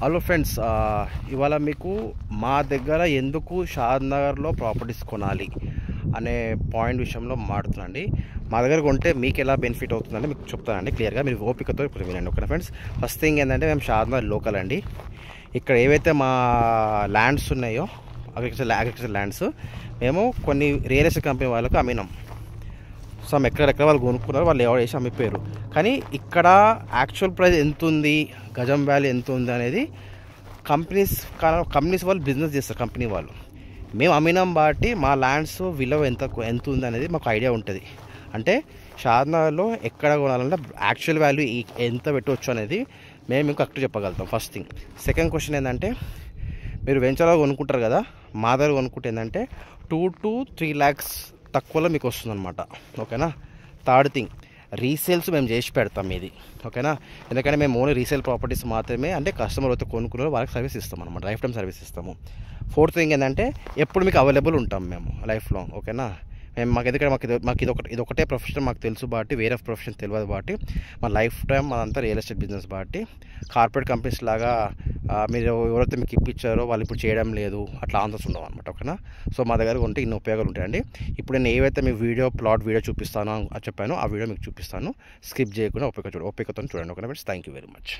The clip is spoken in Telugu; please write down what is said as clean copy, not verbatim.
హలో ఫ్రెండ్స్, ఇవాళ మీకు మా దగ్గర ఎందుకు షాద్ నగర్లో ప్రాపర్టీస్ కొనాలి అనే పాయింట్ విషయంలో మాట్లాడుతున్నాండి. మా దగ్గర కొంటే మీకు ఎలా బెనిఫిట్ అవుతుందని మీకు చెప్తానండి క్లియర్గా. మీరు ఓపికతో ఇప్పుడు వినండి. ఓకేనా ఫ్రెండ్స్? ఫస్ట్ థింగ్ ఏంటంటే, మేము షాద్ నగర్ లోకల్ అండి. ఇక్కడ ఏవైతే మా ల్యాండ్స్ ఉన్నాయో అగ్రికల్చర్ ల్యాండ్స్ మేము కొన్ని రియల్ ఎస్టేట్ కంపెనీ వాళ్ళకు అమ్మినాం. సమ్ ఎక్కడెక్కడ వాళ్ళు కొనుక్కున్నారు, వాళ్ళు ఎవరు వేసి అమ్మిపోయారు. కానీ ఇక్కడ యాక్చువల్ ప్రైస్ ఎంత ఉంది, గజం వాల్యూ ఎంత ఉంది అనేది కంపెనీస్ వాళ్ళు బిజినెస్ చేస్తారు. కంపెనీ వాళ్ళు మేము అమ్మినాం కాబట్టి మా ల్యాండ్స్ విలువ ఎంత ఉంది అనేది మాకు ఐడియా ఉంటుంది. అంటే షాద్నగర్లో ఎక్కడ కొనాలంటే యాక్చువల్ వాల్యూ ఎంత పెట్టవచ్చు అనేది మేము మీకు కరెక్ట్ చెప్పగలుగుతాం. First thing. సెకండ్ క్వశ్చన్ ఏంటంటే, మీరు వెంచర్లో కొనుక్కుంటారు కదా, మా దగ్గర కొనుక్కుంటే ఏంటంటే 2 to 3 lakhs తక్కువలో మీకు వస్తుంది అనమాట. ఓకేనా? థర్డ్ థింగ్, రీసేల్స్ మేము చేసి పెడతాం ఇది. ఓకేనా? ఎందుకంటే మేము ఓన్లీ రీసేల్ ప్రాపర్టీస్ మాత్రమే, అంటే కస్టమర్ అయితే కొనుక్కున్నారో వాళ్ళకి సర్వీస్ ఇస్తాం అనమాట. లైఫ్ టైం సర్వీస్ ఇస్తాము. ఫోర్త్ థింగ్ ఏంటంటే, ఎప్పుడు మీకు అవైలబుల్ ఉంటాం మేము లైఫ్ లాంగ్. ఓకేనా? మేము మాకు ఇదొకటే ప్రొఫెషన్ మాకు తెలుసు కాబట్టి, వేరే ప్రొఫెషన్ తెలియదు కాబట్టి, మా లైఫ్ టైం అదంతా రియల్ ఎస్టేట్ బిజినెస్ కాబట్టి, కార్పొరేట్ కంపెనీస్ లాగా మీరు ఎవరైతే మీకు ఇప్పించారో వాళ్ళు ఇప్పుడు చేయడం లేదు అట్లా ఆన్సర్స్ ఉండవు అనమాట. ఓకేనా? సో మా దగ్గర ఉంటే ఇన్ని ఉపయోగాలు ఉంటాయండి. ఇప్పుడు నేను ఏవైతే మీ ప్లాట్ వీడియో చూపిస్తానో చెప్పానో ఆ వీడియో మీకు చూపిస్తాను. స్కిప్ చేయకుండా ఓపికతో చూడండి. ఓకేనా friends? Thank you very much.